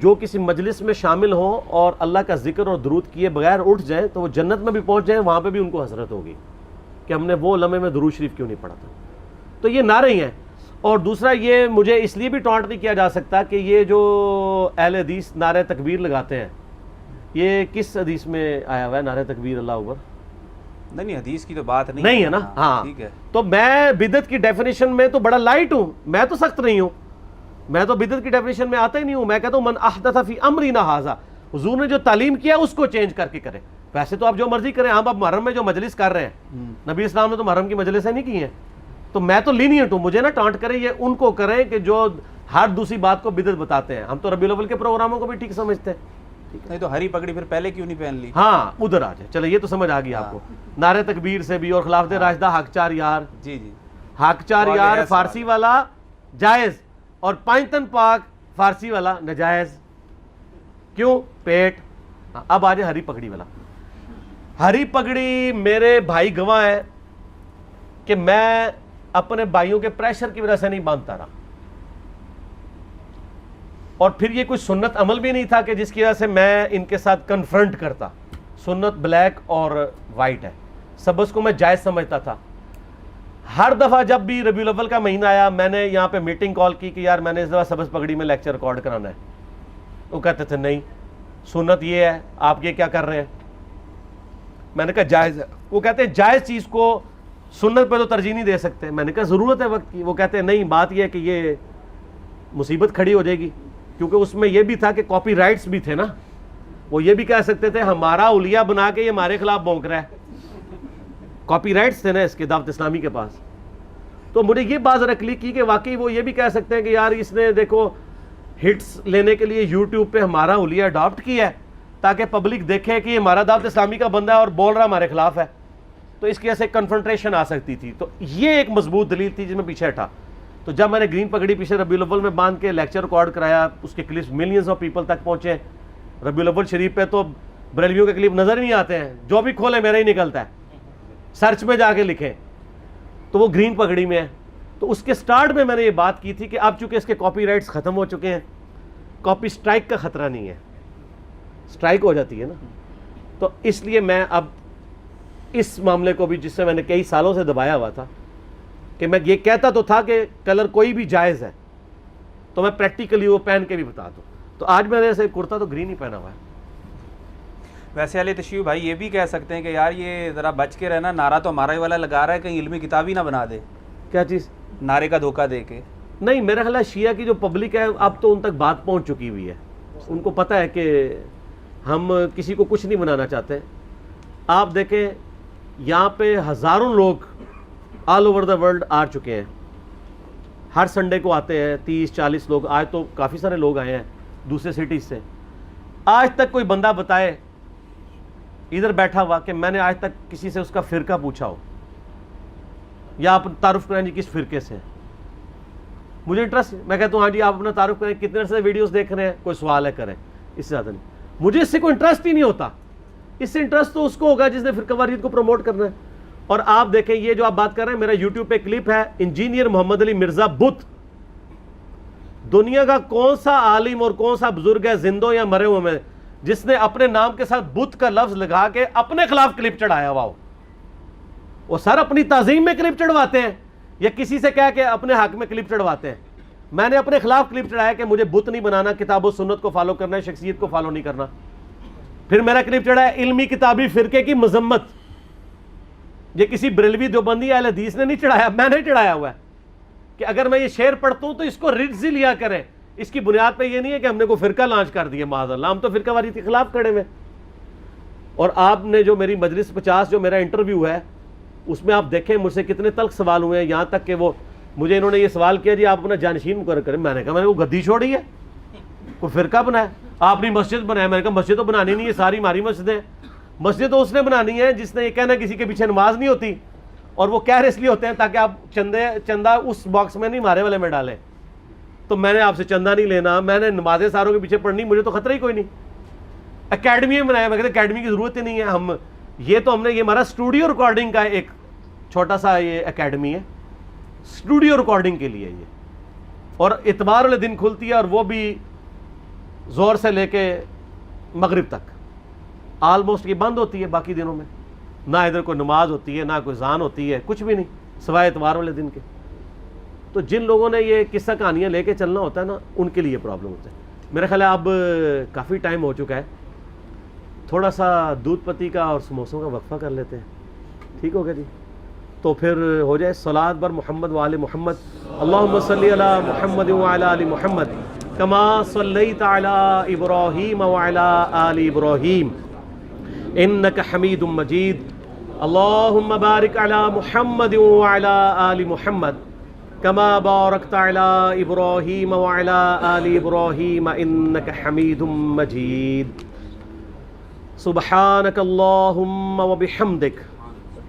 جو کسی مجلس میں شامل ہوں اور اللہ کا ذکر اور درود کیے بغیر اٹھ جائیں تو وہ جنت میں بھی پہنچ جائیں, وہاں پہ بھی ان کو حسرت ہوگی کہ ہم نے وہ لمحے میں درود شریف کیوں نہیں پڑھا تھا. تو یہ نعرے ہی ہیں. اور دوسرا یہ مجھے اس لیے بھی ٹانٹ نہیں کیا جا سکتا کہ یہ جو اہل حدیث نعرہ تکبیر لگاتے ہیں, یہ کس حدیث میں آیا ہوا ہے نعرہ تکبیر اللہ اکبر؟ نہیں, حدیث کی تو بات نہیں ہے نا. ہاں, ٹھیک ہے. تو میں بدعت کی ڈیفینیشن میں تو بڑا لائٹ ہوں, میں تو سخت نہیں ہوں. میں تو بدعت کی ڈیفینیشن میں آتا ہی نہیں ہوں. میں کہتا ہوں من احدث فی امرنا ھذا, حضور نے جو تعلیم کیا اس کو چینج کر کے کریں. ویسے تو آپ جو مرضی کریں, ہم اب محرم میں جو مجلس کر رہے ہیں, نبی اسلام نے تو محرم کی مجلسیں نہیں کی ہیں, تو میں تو لینیئنٹ ہوں. مجھے نا ٹانٹ کریں, یہ ان کو کریں کہ جو ہر دوسری بات کو بدعت بتاتے ہیں. ہم تو ربیع الاول کے پروگراموں کو بھی ٹھیک سمجھتے ہیں. نہیں تو ہری پگڑی پھر پہلے کیوں نہیں پہن لی؟ ہاں, ادھر آ جائے. چلے یہ تو سمجھ آ گئی آپ کو. نعرہ تکبیر سے بھی, اور خلافت راشدہ حق چار یار, جی جی, حق چار یار فارسی والا جائز, اور پانچتن پاک فارسی والا ناجائز. کیوں؟ پیٹ. اب آ جائے ہری پگڑی والا. ہری پگڑی میرے بھائی گواہ ہے کہ میں اپنے بھائیوں کے پریشر کی وجہ سے نہیں باندھتا رہا, اور پھر یہ کوئی سنت عمل بھی نہیں تھا کہ جس کی وجہ سے میں ان کے ساتھ کنفرنٹ کرتا. سنت بلیک اور وائٹ ہے, سبز کو میں جائز سمجھتا تھا. ہر دفعہ جب بھی ربیع الاول کا مہینہ آیا, میں نے یہاں پہ میٹنگ کال کی کہ یار میں نے اس دفعہ سبز پگڑی میں لیکچر ریکارڈ کرانا ہے. وہ کہتے تھے نہیں, سنت یہ ہے, آپ یہ کیا کر رہے ہیں؟ میں نے کہا جائز ہے. وہ کہتے ہیں جائز چیز کو سنت پہ تو ترجیح نہیں دے سکتے. میں نے کہا ضرورت ہے وقت کی. وہ کہتے ہیں نہیں, بات یہ ہے کہ یہ مصیبت کھڑی ہو جائے گی, کیونکہ اس میں یہ بھی تھا کہ کاپی رائٹس بھی تھے نا. وہ یہ بھی کہہ سکتے تھے ہمارا اولیاء بنا کے یہ ہمارے خلاف بونک رہا ہے. کاپی رائٹس تھے نا اس کے دعوت اسلامی کے پاس. تو مجھے یہ بات ذرا کلک کی کہ واقعی وہ یہ بھی کہہ سکتے ہیں کہ یار اس نے دیکھو ہٹس لینے کے لیے یوٹیوب پہ ہمارا اولیاء اڈاپٹ کیا ہے تاکہ پبلک دیکھے کہ ہمارا دعوت اسلامی کا بندہ ہے اور بول رہا ہمارے خلاف ہے, تو اس کی وجہ سے کنفرنٹریشن آ سکتی تھی. تو یہ ایک مضبوط دلیل تھی جس میں پیچھے ہٹا. تو جب میں نے گرین پگڑی پیچھے ربیع الاول میں باندھ کے لیکچر ریکارڈ کرایا, اس کے کلپس ملینز آف پیپل تک پہنچے. ربیع الاول شریف پہ تو بریلویوں کے کلپ نظر ہی نہیں آتے ہیں, جو بھی کھولے میرا ہی نکلتا ہے, سرچ میں جا کے لکھیں تو وہ گرین پگڑی میں ہے. تو اس کے سٹارٹ میں نے یہ بات کی تھی کہ اب چونکہ اس کے کاپی رائٹس ختم ہو چکے ہیں, کاپی سٹرائک کا خطرہ نہیں ہے, سٹرائک ہو جاتی ہے نا, تو اس لیے میں اب اس معاملے کو بھی, جس سے میں نے کئی سالوں سے دبایا ہوا تھا کہ میں یہ کہتا تو تھا کہ کلر کوئی بھی جائز ہے, تو میں پریکٹیکلی وہ پہن کے بھی بتا دوں. تو آج میں نے ایسے کرتا تو گرین ہی پہنا ہوا ہے. ویسے علی تشریف بھائی یہ بھی کہہ سکتے ہیں کہ یار یہ ذرا بچ کے رہنا, نعرہ تو ہمارا ہی والا لگا رہا ہے, کہیں علمی کتاب ہی نہ بنا دے. کیا چیز؟ نعرے کا دھوکہ دے کے. نہیں, میرا خیال ہے شیعہ کی جو پبلک ہے اب تو ان تک بات پہنچ چکی ہوئی ہے. ان کو پتہ ہے کہ ہم کسی کو کچھ نہیں بنانا چاہتے. آپ دیکھیں یہاں پہ ہزاروں لوگ آل اوور دا ورلڈ آ چکے ہیں, ہر سنڈے کو آتے ہیں 30-40 لوگ, آج تو کافی سارے لوگ آئے ہیں دوسرے سٹیز سے. آج تک کوئی بندہ بتائے ادھر بیٹھا ہوا کہ میں نے آج تک کسی سے اس کا فرقہ پوچھا ہو یا آپ تعارف کریں جی کس فرقے سے. مجھے انٹرسٹ, میں کہتا ہوں ہاں جی آپ اپنا تعارف کریں, کتنے سے ویڈیوز دیکھ رہے ہیں, کوئی سوال ہے کریں, اس سے زیادہ نہیں. مجھے اس سے کوئی انٹرسٹ ہی نہیں ہوتا. اس سے انٹرسٹ تو اس کو ہوگا جس نے فرقہ واریت کو پروموٹ کرنا ہے. اور آپ دیکھیں یہ جو آپ بات کر رہے ہیں, میرا یوٹیوب پہ کلپ ہے, انجینئر محمد علی مرزا بت, دنیا کا کون سا عالم اور کون سا بزرگ ہے زندوں یا مرے ہوئے میں جس نے اپنے نام کے ساتھ بت کا لفظ لگا کے اپنے خلاف کلپ چڑھایا ہوا ہو؟ وہ سر اپنی تعظیم میں کلپ چڑھواتے ہیں یا کسی سے کہہ کے اپنے حق میں کلپ چڑھواتے ہیں. میں نے اپنے خلاف کلپ چڑھایا کہ مجھے بت نہیں بنانا, کتاب و سنت کو فالو کرنا ہے, شخصیت کو فالو نہیں کرنا. پھر میرا کلپ چڑھا ہے علمی کتابی فرقے کی مذمت. یہ کسی بریلوی دیوبندی اہل حدیث نے نہیں چڑھایا, میں نے چڑھایا ہوا ہے کہ اگر میں یہ شعر پڑھتا ہوں تو اس کو رجزی لیا کریں. اس کی بنیاد پہ یہ نہیں ہے کہ ہم نے کوئی فرقہ لانچ کر دیا, معاذ اللہ, ہم تو فرقہ واریت کے خلاف کھڑے ہوئے. اور آپ نے جو میری مجلس 50 جو میرا انٹرویو ہے اس میں آپ دیکھیں مجھ سے کتنے تلخ سوال ہوئے ہیں, یہاں تک کہ وہ مجھے انہوں نے یہ سوال کیا جی آپ اپنا جانشین مقرر کریں. میں نے کہا میں نے وہ گدی چھوڑی ہے, کوئی فرقہ بنایا, آپ نے مسجد بنایا. میں نے کہا مسجد تو بنانی نہیں ہے, ساری ہماری مسجدیں. مسجد تو اس نے بنانی ہے جس نے یہ کہنا کسی کے پیچھے نماز نہیں ہوتی, اور وہ کہہ رہے اس لیے ہوتے ہیں تاکہ آپ چندہ اس باکس میں نہیں مارے والے میں ڈالیں. تو میں نے آپ سے چندہ نہیں لینا, میں نے نمازیں ساروں کے پیچھے پڑھنی, مجھے تو خطرہ ہی کوئی نہیں. اکیڈمی میں بنایا, میں کہتے اکیڈمی کی ضرورت ہی نہیں ہے. ہم یہ تو ہم نے, یہ ہمارا اسٹوڈیو ریکارڈنگ کا ایک چھوٹا سا یہ اکیڈمی ہے, اسٹوڈیو ریکارڈنگ کے لیے یہ, اور اتوار والے دن کھلتی ہے اور وہ بھی زور سے لے کے مغرب تک. آلموسٹ یہ بند ہوتی ہے باقی دنوں میں, نہ ادھر کوئی نماز ہوتی ہے, نہ کوئی اذان ہوتی ہے, کچھ بھی نہیں سوائے اتوار والے دن کے. تو جن لوگوں نے یہ قصہ کہانیاں لے کے چلنا ہوتا ہے نا, ان کے لیے پرابلم ہوتا ہے. میرا خیال ہے اب کافی ٹائم ہو چکا ہے, تھوڑا سا دودھ پتی کا اور سموسوں کا وقفہ کر لیتے ہیں, ٹھیک ہو گیا جی؟ تو پھر ہو جائے صلاۃ بر محمد وآل محمد. اللہم صلی علی محمد وعلی آل محمد کما صلیت علی ابراہیم وعلی آل ابراہیم انک حمید مجید. اللہم بارک علی محمد وعلی آل محمد کما بارکت علی ابراہیم وعلی آل ابراہیم انک حمید مجید. سبحانک اللہم وبحمدک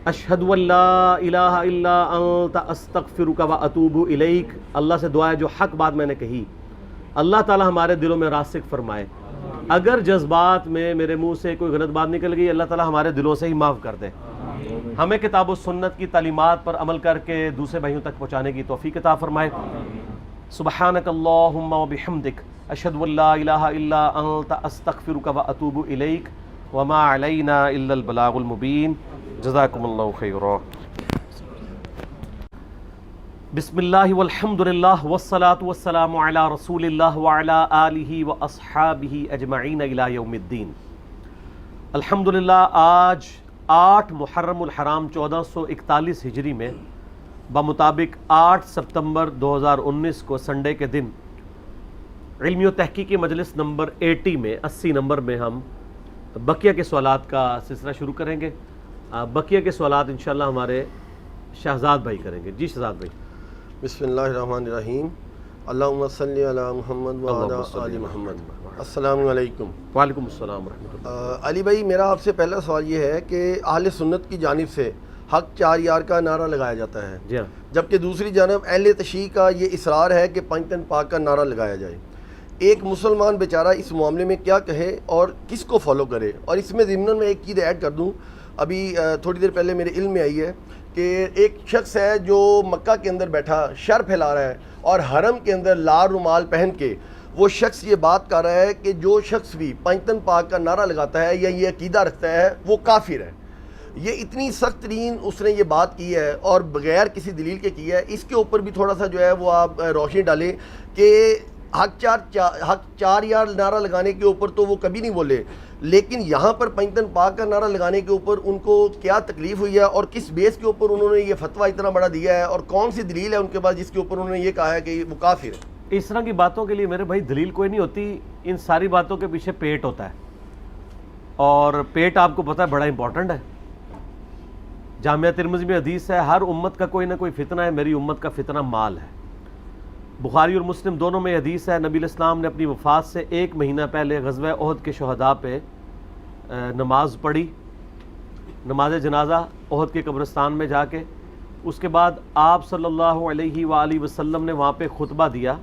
اشہد ان لا الہ الا انت استغفرک واتوب الیک. اللہ سے دعا ہے جو حق بات میں نے کہی اللہ تعالی ہمارے دلوں میں راسخ فرمائے. اگر جذبات میں میرے منہ سے کوئی غلط بات نکل گئی اللہ تعالی ہمارے دلوں سے ہی معاف کر دے. ہمیں کتاب و سنت کی تعلیمات پر عمل کر کے دوسرے بھائیوں تک پہنچانے کی توفیق عطا فرمائے. سبحانک اللہم وبحمدک اشہد ان لا الہ الا انت استغفرک واتوب الیک وما علینا الا البلاغ المبین. جزاکم اللہ خیرا. بسم اللہ والحمد للہ والصلاة والسلام علی رسول اللہ وعلی آلہ واصحابہ اجمعین الی یوم الدین. الحمدللہ آج 8 محرم الحرام 1441 ہجری میں بمطابق 8 ستمبر 2019 کو سنڈے کے دن علمی و تحقیقی مجلس نمبر 80 میں 80 نمبر میں ہم بقیہ کے سوالات کا سلسلہ شروع کریں گے. بقیہ کے سوالات انشاءاللہ ہمارے شہزاد بھائی کریں گے. جی شہزاد بھائی. بسم اللہ الرحمن الرحیم. اللہم صلی علی محمد وعلی آل محمد. السلام علیکم. وعلیکم السلام ورحمۃ اللہ. علی بھائی میرا آپ سے پہلا سوال یہ ہے کہ اہل سنت کی جانب سے حق 4 یار کا نعرہ لگایا جاتا ہے, جی ہاں, جبکہ دوسری جانب اہل تشیع کا یہ اصرار ہے کہ 5 تن پاک کا نعرہ لگایا جائے. ایک مسلمان بیچارہ اس معاملے میں کیا کہے اور کس کو فالو کرے؟ اور اس میں ضمن میں ایک چیز ایڈ کر دوں, ابھی تھوڑی دیر پہلے میرے علم میں آئی ہے کہ ایک شخص ہے جو مکہ کے اندر بیٹھا شر پھیلا رہا ہے اور حرم کے اندر لال رومال پہن کے وہ شخص یہ بات کر رہا ہے کہ جو شخص بھی 5 تن پاک کا نعرہ لگاتا ہے یا یہ عقیدہ رکھتا ہے وہ کافر ہے. یہ اتنی سخت ترین اس نے یہ بات کی ہے اور بغیر کسی دلیل کے کی ہے. اس کے اوپر بھی تھوڑا سا جو ہے وہ آپ روشنی ڈالیں کہ حق 4 یار نعرہ لگانے کے اوپر تو وہ کبھی نہیں بولے, لیکن یہاں پر 5 تن پاک کا نعرہ لگانے کے اوپر ان کو کیا تکلیف ہوئی ہے اور کس بیس کے اوپر انہوں نے یہ فتویٰ اتنا بڑا دیا ہے اور کون سی دلیل ہے ان کے پاس جس کے اوپر انہوں نے یہ کہا ہے کہ وہ کافر ہے؟ اس طرح کی باتوں کے لیے میرے بھائی دلیل کوئی نہیں ہوتی. ان ساری باتوں کے پیچھے پیٹ ہوتا ہے, اور پیٹ آپ کو پتہ ہے بڑا امپورٹنٹ ہے. جامعہ ترمذی میں حدیث ہے ہر امت کا کوئی نہ کوئی فتنہ ہے، میری امت کا فتنہ مال ہے۔ بخاری اور مسلم دونوں میں حدیث ہے نبی علیہ السلام نے اپنی وفات سے 1 مہینہ پہلے غزوہ احد کے شہداء پہ نماز پڑھی، نماز جنازہ احد کے قبرستان میں جا کے۔ اس کے بعد آپ صلی اللہ علیہ وآلہ وسلم نے وہاں پہ خطبہ دیا،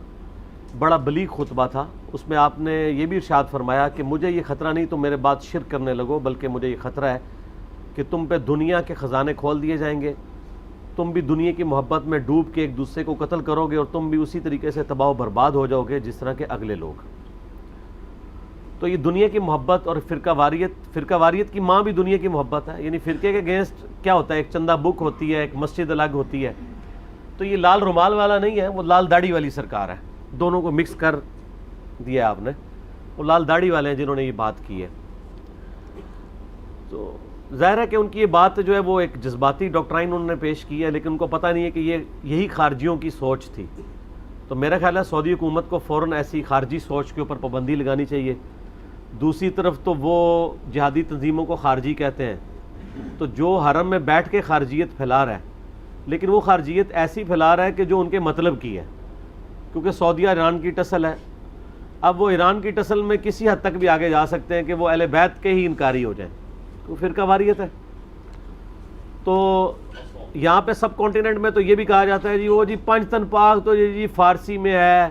بڑا بلیغ خطبہ تھا۔ اس میں آپ نے یہ بھی ارشاد فرمایا کہ مجھے یہ خطرہ نہیں تم میرے بعد شرک کرنے لگو، بلکہ مجھے یہ خطرہ ہے کہ تم پہ دنیا کے خزانے کھول دیے جائیں گے، تم بھی دنیا کی محبت میں ڈوب کے ایک دوسرے کو قتل کرو گے، اور تم بھی اسی طریقے سے تباہ و برباد ہو جاؤ گے جس طرح کے اگلے لوگ۔ تو یہ دنیا کی محبت اور فرقہ واریت کی ماں بھی دنیا کی محبت ہے، یعنی فرقے کے اگینسٹ کیا ہوتا ہے، ایک چندہ بک ہوتی ہے، ایک مسجد الگ ہوتی ہے۔ تو یہ لال رومال والا نہیں ہے، وہ لال داڑھی والی سرکار ہے، دونوں کو مکس کر دیا آپ نے۔ وہ لال داڑھی والے ہیں جنہوں نے یہ بات کی ہے۔ تو ظاہر ہے کہ ان کی یہ بات جو ہے وہ ایک جذباتی ڈاکٹرائن انہوں نے پیش کی ہے، لیکن ان کو پتہ نہیں ہے کہ یہی خارجیوں کی سوچ تھی۔ تو میرا خیال ہے سعودی حکومت کو فوراً ایسی خارجی سوچ کے اوپر پابندی لگانی چاہیے۔ دوسری طرف تو وہ جہادی تنظیموں کو خارجی کہتے ہیں، تو جو حرم میں بیٹھ کے خارجیت پھیلا رہا ہے، لیکن وہ خارجیت ایسی پھیلا رہا ہے کہ جو ان کے مطلب کی ہے، کیونکہ سعودیہ ایران کی ٹسل ہے۔ اب وہ ایران کی ٹسل میں کسی حد تک بھی آگے جا سکتے ہیں کہ وہ اہل بیت کے ہی انکاری ہو جائیں، تو فرقہ واریت ہے۔ تو یہاں پہ سب کانٹیننٹ میں تو یہ بھی کہا جاتا ہے جی وہ جی پنج تن پاک تو جی فارسی میں ہے،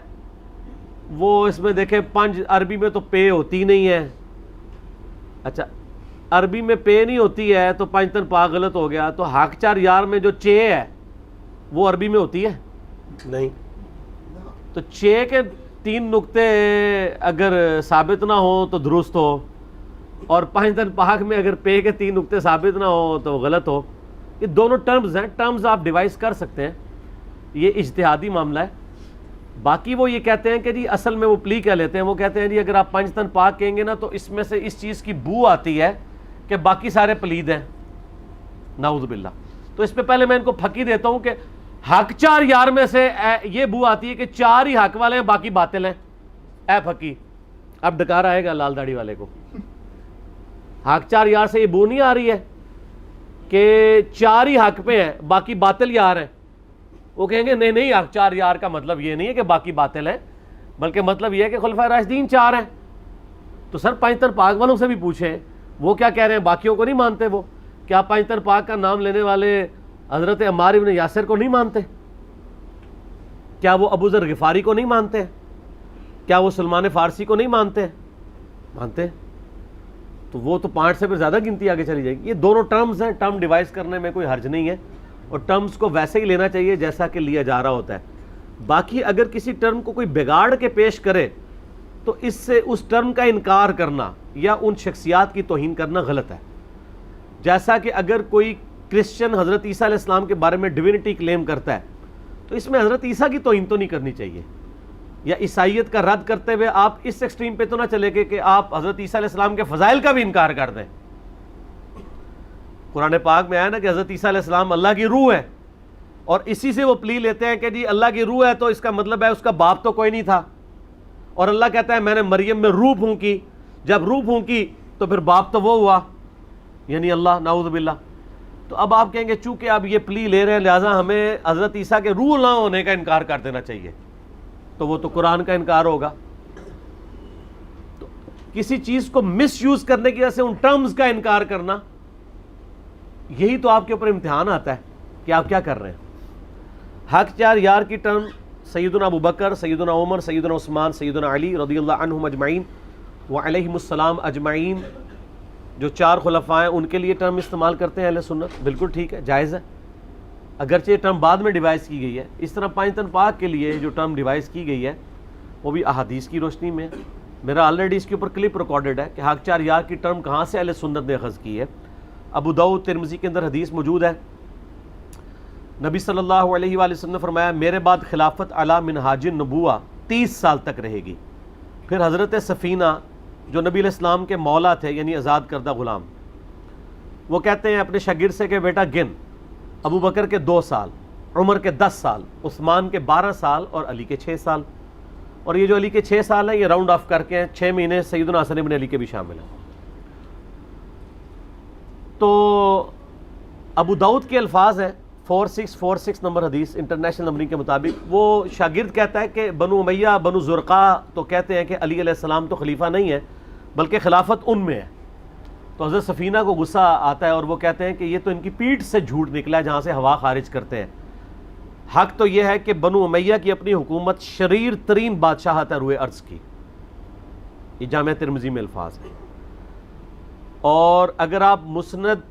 وہ اس میں دیکھیں پنج عربی میں تو پے ہوتی نہیں ہے۔ اچھا عربی میں پے نہیں ہوتی ہے تو پنج تن پاک غلط ہو گیا، تو حق چار یار میں جو چے ہے وہ عربی میں ہوتی ہے نہیں؟ تو چے کے 3 نقطے اگر ثابت نہ ہوں تو درست ہو، اور پنج تن پاک میں اگر پے کے 3 نقطے ثابت نہ ہوں تو غلط ہو۔ یہ دونوں ٹرمز ہیں، ٹرمز آپ ڈیوائز کر سکتے ہیں، یہ اجتہادی معاملہ ہے۔ باقی وہ یہ کہتے ہیں کہ جی اصل میں وہ پلی کہہ لیتے ہیں، وہ کہتے ہیں جی اگر آپ پنج تن پاک کہیں گے نا تو اس میں سے اس چیز کی بو آتی ہے کہ باقی سارے پلید ہیں، نعوذ باللہ۔ تو اس پہ پہلے میں ان کو پھکی دیتا ہوں کہ حق چار یار میں سے یہ بو آتی ہے کہ 4 ہی حق والے ہیں باقی باطل ہیں۔ اے پھکی اب ڈکار آئے گا لال داڑھی والے کو۔ حق چار یار سے یہ بو نہیں آ رہی ہے کہ 4 ہی حق پہ ہیں باقی باطل یار ہیں؟ وہ کہیں گے نہیں نہیں، حق چار یار کا مطلب یہ نہیں ہے کہ باقی باطل ہیں، بلکہ مطلب یہ ہے کہ خلفائے راشدین 4 ہیں۔ تو سر پنج تن پاک والوں سے بھی پوچھیں وہ کیا کہہ رہے ہیں، باقیوں کو نہیں مانتے وہ؟ کیا پنج تن پاک کا نام لینے والے حضرت عمار ابن یاسر کو نہیں مانتے؟ کیا وہ ابو ذر غفاری کو نہیں مانتے؟ کیا وہ سلمان فارسی کو نہیں مانتے؟ مانتے۔ تو وہ تو 5 سے پھر زیادہ گنتی آگے چلی جائے گی۔ یہ دونوں ٹرمز ہیں، ٹرم ڈیوائز کرنے میں کوئی حرج نہیں ہے، اور ٹرمز کو ویسے ہی لینا چاہیے جیسا کہ لیا جا رہا ہوتا ہے۔ باقی اگر کسی ٹرم کو کوئی بگاڑ کے پیش کرے تو اس سے اس ٹرم کا انکار کرنا یا ان شخصیات کی توہین کرنا غلط ہے۔ جیسا کہ اگر کوئی کرسچن حضرت عیسیٰ علیہ السلام کے بارے میں ڈیوینٹی کلیم کرتا ہے تو اس میں حضرت عیسیٰ کی توہین تو نہیں کرنی چاہیے، یا عیسائیت کا رد کرتے ہوئے آپ اس ایکسٹریم پہ تو نہ چلے گے کہ آپ حضرت عیسیٰ علیہ السلام کے فضائل کا بھی انکار کر دیں۔ قرآن پاک میں آیا نا کہ حضرت عیسیٰ علیہ السلام اللہ کی روح ہے، اور اسی سے وہ پلی لیتے ہیں کہ جی اللہ کی روح ہے تو اس کا مطلب ہے اس کا باپ تو کوئی نہیں تھا، اور اللہ کہتا ہے میں نے مریم میں روح پھونکی، جب روح پھونکی تو پھر باپ تو وہ ہوا یعنی اللہ، نعوذ باللہ۔ تو اب آپ کہیں گے چونکہ اب یہ پلی لے رہے ہیں لہٰذا ہمیں حضرت عیسیٰ کے روح نہ ہونے کا انکار کر دینا چاہیے، تو وہ تو قرآن کا انکار ہوگا۔ تو کسی چیز کو مس یوز کرنے کی وجہ سے ان ٹرمز کا انکار کرنا، یہی تو آپ کے اوپر امتحان آتا ہے کہ آپ کیا کر رہے ہیں۔ حق چار یار کی ٹرم سیدنا ابو بکر، سیدنا عمر، سیدنا عثمان، سیدنا علی رضی اللہ عنہم اجمعین وعلیہم السلام اجمعین، جو 4 خلفاء ہیں ان کے لیے ٹرم استعمال کرتے ہیں اہل سنت، بالکل ٹھیک ہے، جائز ہے، اگرچہ یہ ٹرم بعد میں ڈیوائز کی گئی ہے۔ اس طرح پنج تن پاک کے لیے جو ٹرم ڈیوائز کی گئی ہے وہ بھی احادیث کی روشنی میں ہے۔ میرا آلریڈی اس کے اوپر کلپ ریکارڈڈ ہے کہ حق چار یار کی ٹرم کہاں سے اہل سنت نے اخذ کی ہے۔ ابو داؤد ترمذی کے اندر حدیث موجود ہے، نبی صلی اللہ علیہ وآلہ وسلم نے فرمایا میرے بعد خلافت علی منہاج النبوہ 30 سال تک رہے گی۔ پھر حضرت سفینہ جو نبی علیہ السلام کے مولا تھے یعنی آزاد کردہ غلام، وہ کہتے ہیں اپنے شاگرد سے کہ بیٹا گن، ابو بکر کے 2 سال، عمر کے 10 سال، عثمان کے 12 سال اور علی کے 6 سال، اور یہ جو علی کے 6 سال ہیں یہ راؤنڈ آف کر کے ہیں 6 مہینے سیدنا حسن بن علی کے بھی شامل ہیں۔ تو ابو داؤد کے الفاظ ہیں 4646 نمبر حدیث انٹرنیشنل نمبرنگ کے مطابق. وہ شاگرد کہتا ہے کہ بنو امیہ بنو زرقا تو کہتے ہیں کہ علی علیہ السلام تو خلیفہ نہیں ہے بلکہ خلافت ان میں ہے. تو حضرت سفینہ کو غصہ آتا ہے اور وہ کہتے ہیں کہ یہ تو ان کی پیٹھ سے جھوٹ نکلا ہے جہاں سے ہوا خارج کرتے ہیں. حق تو یہ ہے کہ بنو امیہ کی اپنی حکومت شریر ترین بادشاہت ہے روئے ارض کی. یہ جامعہ ترمذی میں الفاظ ہیں. اور اگر آپ مسند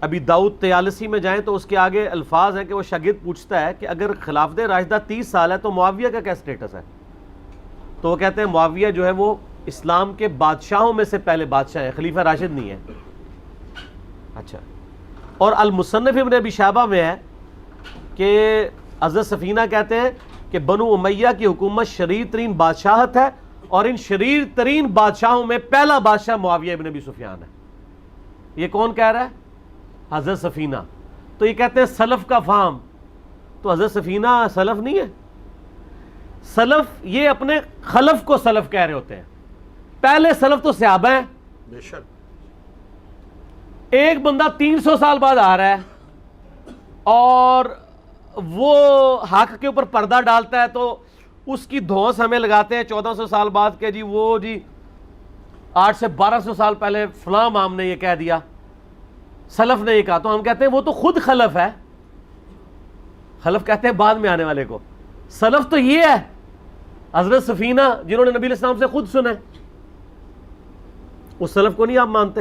ابی داؤد 43 میں جائیں تو اس کے آگے الفاظ ہیں کہ وہ شاگرد پوچھتا ہے کہ اگر خلافت راشدہ 30 سال ہے تو معاویہ کا کیا سٹیٹس ہے؟ تو وہ کہتے ہیں معاویہ جو ہے وہ اسلام کے بادشاہوں میں سے پہلے بادشاہ ہیں, خلیفہ راشد نہیں ہے. اچھا, اور المصنف ابن ابی شیبہ میں ہے کہ حضرت سفینہ کہتے ہیں کہ بنو امیہ کی حکومت شریر ترین بادشاہت ہے اور ان شریر ترین بادشاہوں میں پہلا بادشاہ معاویہ ابن ابی سفیان ہے. یہ کون کہہ رہا ہے؟ حضرت سفینہ. تو یہ کہتے ہیں سلف کا فہم. تو حضرت سفینہ سلف نہیں ہے. سلف یہ اپنے خلف کو سلف کہہ رہے ہوتے ہیں. پہلے سلف تو صحابہ ہیں. بے شک. ایک بندہ 300 سال بعد آ رہا ہے اور وہ حق کے اوپر پردہ ڈالتا ہے تو اس کی دھونس ہمیں لگاتے ہیں 1400 سال بعد کہ جی وہ جی 8 سے 1200 سال پہلے فلاں امام نے یہ کہہ دیا, سلف نے یہ کہا. تو ہم کہتے ہیں وہ تو خود خلف ہے. خلف کہتے ہیں بعد میں آنے والے کو. سلف تو یہ ہے حضرت سفینہ جنہوں نے نبی علیہ السلام سے خود سنا. اس سلف کو نہیں آپ مانتے؟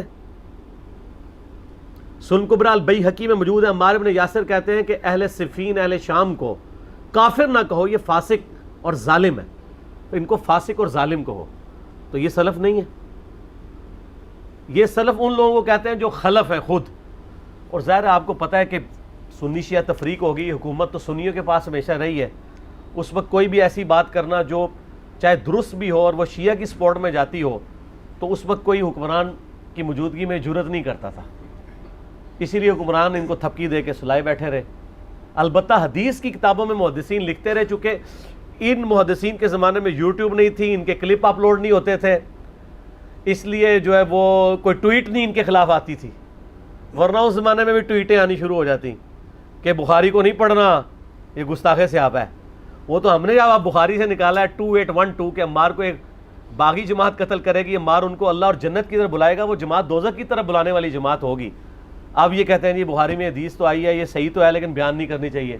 سن کبرا البیہقی میں موجود ہے. عمار بن یاسر کہتے ہیں کہ اہل صفین اہل شام کو کافر نہ کہو, یہ فاسق اور ظالم ہے. ان کو فاسق اور ظالم کہو. تو یہ سلف نہیں ہے. یہ سلف ان لوگوں کو کہتے ہیں جو خلف ہے خود. اور ظاہر ہے آپ کو پتہ ہے کہ سنی شیعہ تفریق ہوگی, حکومت تو سنیوں کے پاس ہمیشہ رہی ہے. اس وقت کوئی بھی ایسی بات کرنا جو چاہے درست بھی ہو اور وہ شیعہ کی سپورٹ میں جاتی ہو تو اس وقت کوئی حکمران کی موجودگی میں جرت نہیں کرتا تھا. اسی لیے حکمران ان کو تھپکی دے کے سلائے بیٹھے رہے. البتہ حدیث کی کتابوں میں محدثین لکھتے رہے, چونکہ ان محدثین کے زمانے میں یوٹیوب نہیں تھی, ان کے کلپ اپلوڈ نہیں ہوتے تھے, اس لیے جو ہے وہ کوئی ٹویٹ نہیں ان کے خلاف آتی تھی. ورنہ اس زمانے میں بھی ٹویٹیں آنی شروع ہو جاتی کہ بخاری کو نہیں پڑھنا, یہ گستاخ صحابہ ہے. وہ تو ہم نے جب آپ بخاری سے نکالا ہے 2812 کہ عمار کو ایک باغی جماعت قتل کرے گی, عمار ان کو اللہ اور جنت کی طرف بلائے گا, وہ جماعت دوزخ کی طرف بلانے والی جماعت ہوگی. اب یہ کہتے ہیں جی بخاری میں حدیث تو آئی ہے, یہ صحیح تو ہے لیکن بیان نہیں کرنی چاہیے.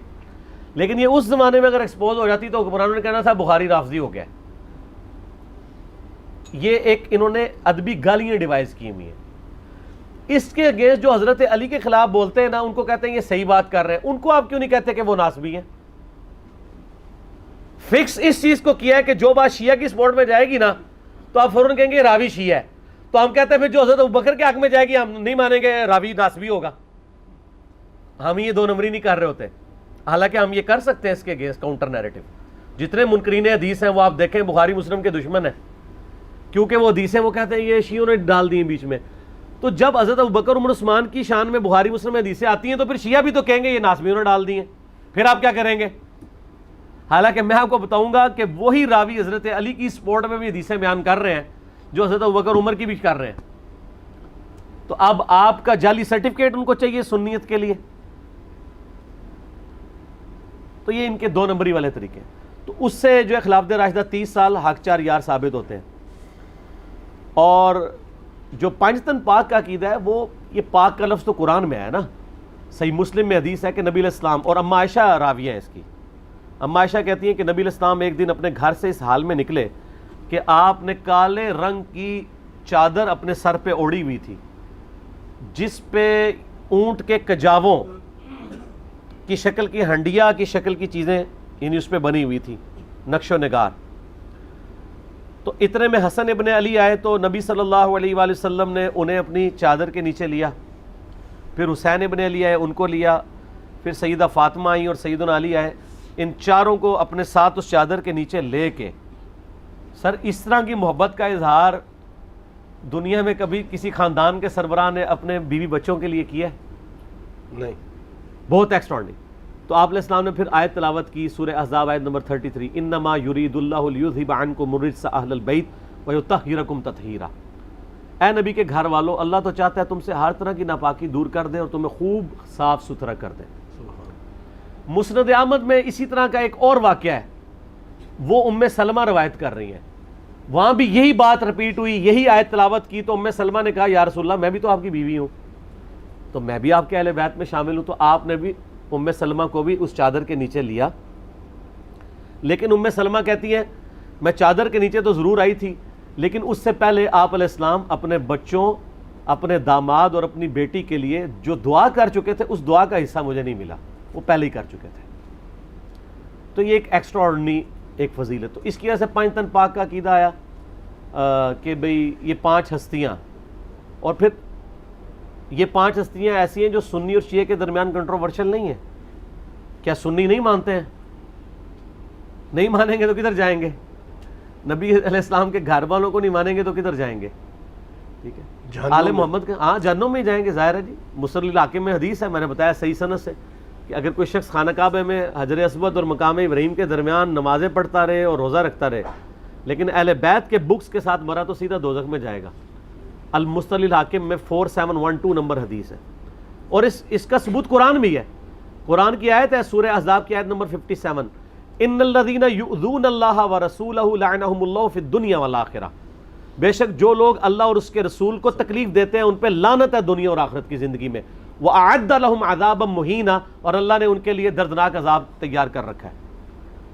لیکن یہ اس زمانے میں اگر ایکسپوز ہو جاتی تو حکمرانوں نے کہنا تھا بخاری رافضی ہو گیا. یہ ایک انہوں نے ادبی گالیاں ڈیوائز کی ہوئی ہیں. اس کے اگینسٹ جو حضرت علی کے خلاف بولتے ہیں نا, ان کو کہتے ہیں یہ صحیح بات کر رہے ہیں. ان کو آپ کیوں نہیں کہتے کہ وہ ناسبی ہیں؟ فکس اس چیز کو کیا ہے کہ جو بات شیعہ کی سپورٹ میں جائے گی نا تو آپ فوراً کہیں گے راوی شیعہ ہے. تو ہم کہتے ہیں پھر جو حضرت ابوبکر کے حق میں جائے گی ہم نہیں مانیں گے راوی ناسبی ہوگا. ہم یہ دو نمبری نہیں کر رہے ہوتے. حالانکہ ہم یہ کر سکتے ہیں اس کے اگینسٹ کاؤنٹر نیریٹو. جتنے منکرین حدیث ہیں وہ آپ دیکھیں بخاری مسلم کے دشمن ہیں, کیونکہ وہ حدیثیں وہ کہتے ہیں یہ شیعوں نے ڈال دی ہیں بیچ میں. تو جب حضرت ابوبکر عمر عثمان کی شان میں بخاری مسلم میں حدیثیں آتی ہیں تو پھر شیعہ بھی تو کہیں گے یہ ناسبیوں نے ڈال دی ہیں. پھر آپ کیا کریں گے؟ حالانکہ میں آپ کو بتاؤں گا کہ وہی راوی حضرت علی کی سپورٹ میں بھی حدیثیں بیان کر رہے ہیں جو حضرت ابوبکر عمر کی بھی کر رہے ہیں. تو اب آپ کا جعلی سرٹیفکیٹ ان کو چاہیے سنیت کے لیے. تو یہ ان کے دو نمبری والے طریقے. تو اس سے جو ہے خلافت راشدہ 30 سال حق چار یار ثابت ہوتے ہیں. اور جو پانچتن پاک کا عقیدہ ہے وہ یہ پاک کا لفظ تو قرآن میں ہے نا, صحیح مسلم میں حدیث ہے کہ نبی علیہ السلام, اور اما عائشہ راویہ ہیں اس کی. اما عائشہ کہتی ہیں کہ نبی علیہ السلام ایک دن اپنے گھر سے اس حال میں نکلے کہ آپ نے کالے رنگ کی چادر اپنے سر پہ اوڑھی ہوئی تھی جس پہ اونٹ کے کجاووں کی شکل کی ہنڈیا کی شکل کی چیزیں یعنی اس پہ بنی ہوئی تھی, نقش و نگار. تو اتنے میں حسن ابن علی آئے تو نبی صلی اللہ علیہ وآلہ وسلم نے انہیں اپنی چادر کے نیچے لیا. پھر حسین ابن علی آئے, ان کو لیا. پھر سیدہ فاطمہ آئیں اور سیدنا علی آئے. ان چاروں کو اپنے ساتھ اس چادر کے نیچے لے کے, سر اس طرح کی محبت کا اظہار دنیا میں کبھی کسی خاندان کے سربراہ نے اپنے بیوی بچوں کے لیے کیا ہے؟ نہیں. بہت ایکسٹراڈنری. تو آپ علیہ السلام نے پھر آیت تلاوت کی, سورہ احزاب آیت نمبر 33, انما یرید اللہ لیذھب عنکم الرجس اہل البیت ویطہرکم تطہیرا. اے نبی کے گھر والوں، اللہ تو چاہتا ہے تم سے ہر طرح کی ناپاکی دور کر دے اور تمہیں خوب صاف ستھرا کر دے۔ مسند احمد میں اسی طرح کا ایک اور واقعہ ہے، وہ ام سلمہ روایت کر رہی ہیں، وہاں بھی یہی بات رپیٹ ہوئی، یہی آیت تلاوت کی، تو ام سلمہ نے کہا یا رسول اللہ میں بھی تو آپ کی بیوی ہوں، تو میں بھی آپ کے اہل بیت میں شامل ہوں، تو آپ نے بھی ام سلمہ کو بھی اس چادر کے نیچے لیا۔ لیکن ام سلمہ کہتی ہیں میں چادر کے نیچے تو ضرور آئی تھی، لیکن اس سے پہلے آپ علیہ السلام اپنے بچوں، اپنے داماد اور اپنی بیٹی کے لیے جو دعا کر چکے تھے اس دعا کا حصہ مجھے نہیں ملا، وہ پہلے ہی کر چکے تھے۔ تو یہ ایک ایکسٹرا آرڈنری ایک فضیلت، تو اس کی وجہ سے 5 تن پاک کا عقیدہ آیا کہ بھئی یہ 5 ہستیاں، اور پھر یہ 5 ہستیاں ایسی ہیں جو سنی اور شیعہ کے درمیان کنٹروورشل نہیں ہیں۔ کیا سنی نہیں مانتے ہیں؟ نہیں مانیں گے تو کدھر جائیں گے؟ نبی علیہ السلام کے گھر والوں کو نہیں مانیں گے تو کدھر جائیں گے؟ ٹھیک ہے، آل محمد کے ہاں جہنم میں ہی جائیں گے، ظاہر ہے جی۔ مصر علاقے میں حدیث ہے، میں نے بتایا صحیح سند سے، کہ اگر کوئی شخص خانہ کعبہ میں حجر اسود اور مقام ابراہیم کے درمیان نمازیں پڑھتا رہے اور روزہ رکھتا رہے لیکن اہل بیت کے بکس کے ساتھ مرا تو سیدھا دوزخ میں جائے گا۔ المستدل الحاکم میں 4712 نمبر حدیث ہے، اور اس کا ثبوت قرآن بھی ہے۔ قرآن کی آیت ہے، سورہ احزاب کی آیت نمبر 57، ان الذین یؤذون اللہ ورسولہ لعنہم اللہ فی الدنیا والآخرہ، بے شک جو لوگ اللہ اور اس کے رسول کو تکلیف دیتے ہیں ان پہ لعنت ہے دنیا اور آخرت کی زندگی میں، وَأَعَدَّ لَهُمْ عَذَابًا مُهِينًا، اور اللہ نے ان کے لیے دردناک عذاب تیار کر رکھا ہے۔